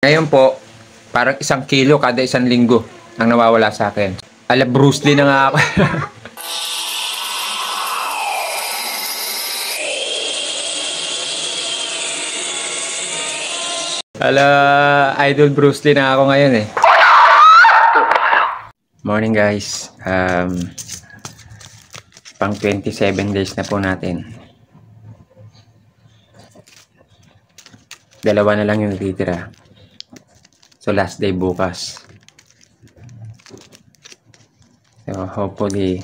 Ngayon po, parang 1 kilo kada 1 linggo ang nawawala sa akin. Ala, Bruce Lee na nga ako. Ala, Idol Bruce Lee na ako ngayon eh. Morning guys. Pang 27 days na po natin. Dalawa na lang yung natitira. So last day bukas. So hopefully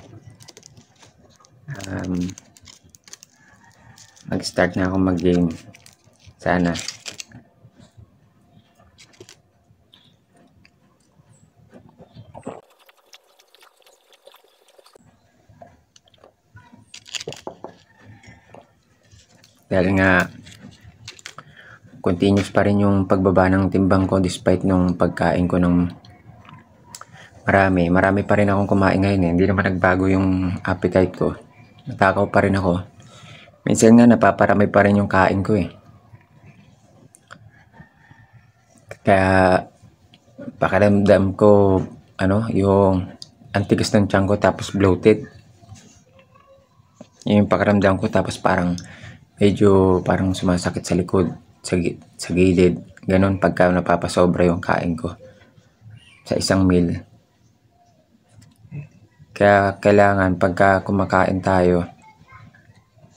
mag-start na ako mag-game. Sana. Dahil nga continuous pa rin yung pagbaba ng timbang ko despite nung pagkain ko ng marami pa rin akong kumain ngayon eh. Hindi naman nagbago yung appetite ko. Natakaw pa rin ako. Minsan nga napaparami pa rin yung kain ko eh. Kaya pakiramdam ko yung antigas ng tiyan ko tapos bloated. Yung pakiramdam ko tapos parang medyo parang sumasakit sa likod, sa gilid. Ganon pagka napapasobra yung kain ko sa isang meal. Kaya kailangan pagka kumakain tayo,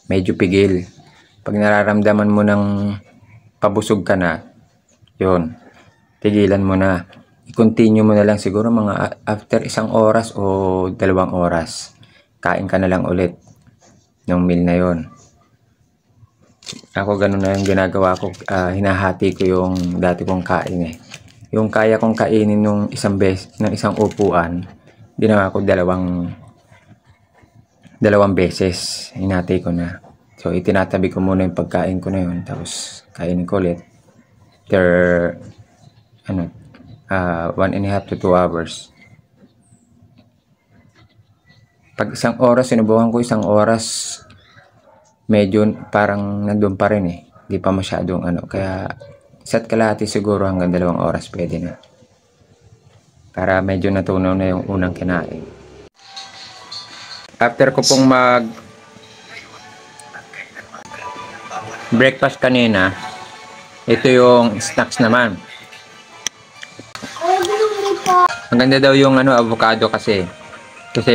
medyo pigil. Pag nararamdaman mo ng pabusog ka na, yun, tigilan mo na. I-continue mo na lang siguro mga after 1 oras o 2 oras. Kain ka na lang ulit ng meal na yon. Ako ganun na yung ginagawa ko. Hinahati ko yung dati kong kain eh. Yung kaya kong kainin nung isang upuan, ginawa ko dalawang beses. Hinati ko na. So itinatabi ko muna yung pagkain ko na yun. Tapos kainin ko ulit. After 1.5 to 2 hours. Pag 1 oras, sinubukan ko 1 oras, medyo parang nandun pa rin eh. Di pa masyadong Kaya isa't kalahati siguro hanggang 2 oras pwede na. Para medyo natunaw na yung unang kinain. After ko pong breakfast kanina, ito yung snacks naman. Ang ganda daw yung avocado kasi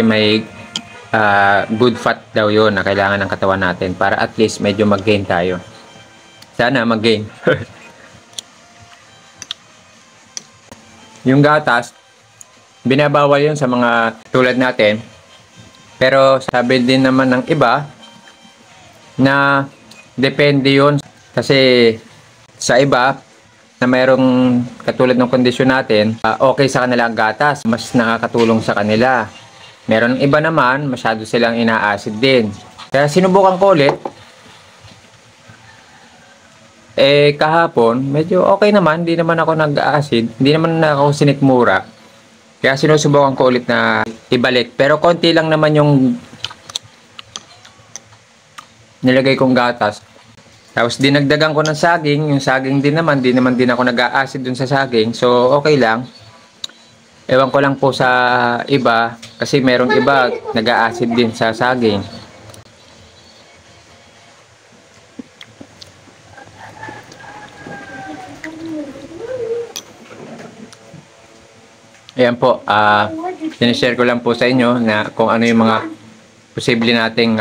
may good fat daw yun na kailangan ng katawan natin para at least medyo mag-gain tayo. Sana mag-gain. Yung gatas, binabawal yun sa mga tulad natin. Pero sabi din naman ng iba na depende yun. Kasi sa iba na mayroong katulad ng kondisyon natin, okay sa kanila ang gatas. Mas nakakatulong sa kanila. Meron iba naman, masyado silang ina-acid din. Kaya sinubukan ko ulit. Kahapon, medyo okay naman. Hindi naman ako nag-acid. Hindi naman ako sinikmura. Kaya sinusubukan ko ulit na ibalik. Pero konti lang naman yung nilagay kong gatas. Tapos dinagdagan ko ng saging. Yung saging din naman ako nag-acid dun sa saging. So, okay lang. Ewan ko lang po sa iba, kasi merong iba nag-a-acid din sa saging. Ayan po, sinishare ko lang po sa inyo na kung ano yung mga posible nating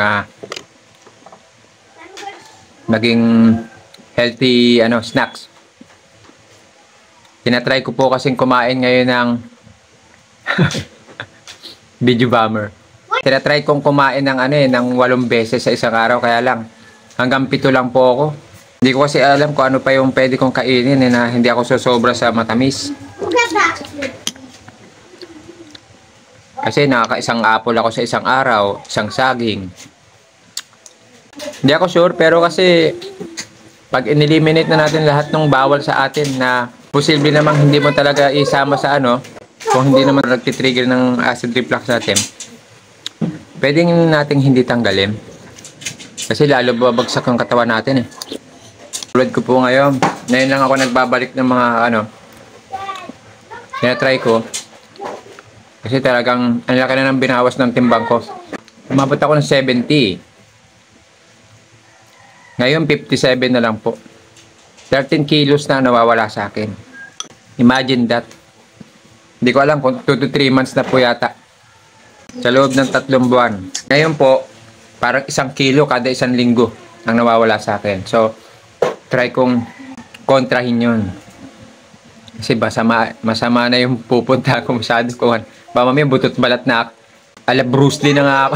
maging healthy snacks. Tinatry ko po kasing kumain ngayon ng video bomber. Tinatry kong kumain ng ng 8 beses sa isang araw, kaya lang hanggang 7 lang po ako. Hindi ko kasi alam kung ano pa yung pwede kong kainin na hindi ako sosobra sa matamis. Kasi nakaka-1 apple ako sa isang araw, 1 saging. Hindi ako sure, pero kasi pag in-eliminate na natin lahat ng bawal sa atin na posible namang hindi mo talaga isama sa kung hindi naman nagtitrigger ng acid reflux natin, pwedeng nating hindi tanggalin. Kasi lalo babagsak ang katawan natin eh. Tulad ko po ngayon lang ako nagbabalik ng mga Tinatry ko. Kasi talagang, ang laki na ng binawas ng timbang ko. Umabot ako ng 70. Ngayon, 57 na lang po. 13 kilos na nawawala sa akin. Imagine that. Hindi ko alam kung 2 to 3 months na po yata. Sa loob ng 3 buwan. Ngayon po, parang 1 kilo kada 1 linggo ang nawawala sa akin. So, try kong kontrahin yun. Kasi masama na yung pupunta ko masyado ko. Ba mamaya butot balat na ako. Ala Bruce Lee na nga ako.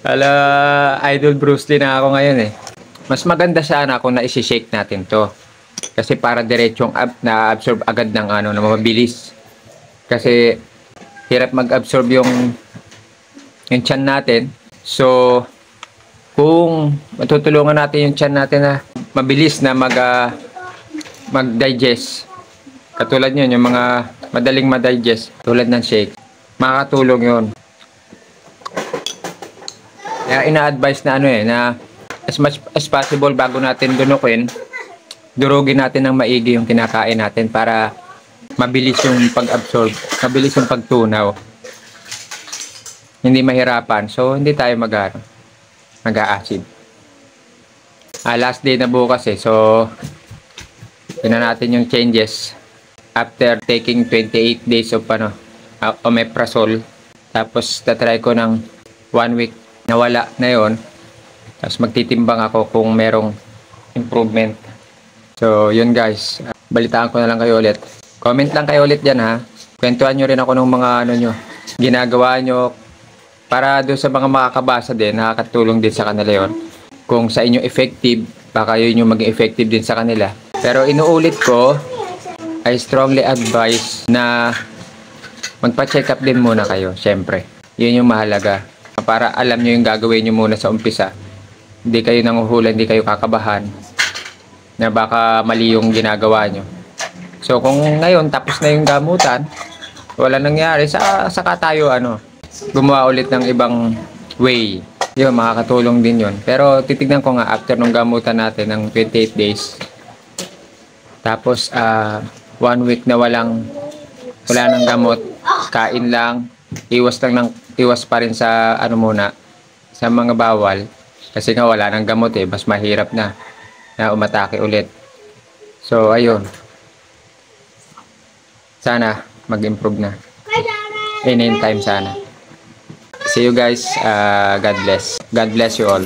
Ala, idol Bruce Lee na ako ngayon eh. Mas maganda sana kung na-shake natin to. Kasi para diretsong na-absorb agad ng na mabilis. Kasi hirap mag-absorb yung tiyan natin. So, kung matutulungan natin yung tiyan natin na mabilis na mag-digest. Katulad yun, yung mga madaling ma-digest. Tulad ng shake. Makakatulong yun. Kaya ina-advise na na as much as possible bago natin dunukin, durugin natin ng maigi yung kinakain natin para mabilis yung pag-absorb, mabilis yung pagtunaw. Hindi mahirapan. So, hindi tayo mag-a-acid. Last day na bukas eh. So, tingnan natin yung changes after taking 28 days of omeprazole. Tapos, tatry ko ng 1 week. Nawala na yon. Tapos, magtitimbang ako kung merong improvement. So, yun guys. Balitaan ko na lang kayo ulit. Comment lang kayo ulit dyan ha. Kwentuhan nyo rin ako ng mga nyo, ginagawa nyo. Para doon sa mga makakabasa din, nakakatulong din sa kanila yon. Kung sa inyo effective, baka yun yung maging effective din sa kanila. Pero inuulit ko, I strongly advise na magpa-check up din muna kayo, syempre. Yun yung mahalaga. Para alam nyo yung gagawin nyo muna sa umpisa. Hindi kayo nanguhula, hindi kayo kakabahan na baka mali yung ginagawa nyo. So kung ngayon tapos na yung gamutan, wala nangyari, saka tayo gumawa ulit ng ibang way. Yun, makakatulong din yun. Pero titignan ko nga after nung gamutan natin ng 28 days. Tapos 1 week na wala nang gamot, kain lang, iwas pa rin sa muna, sa mga bawal. Kasi nga wala nang gamot eh, mas mahirap na umatake ulit. So ayun. Sana mag-improve na. In time sana. See you guys. God bless. God bless you all.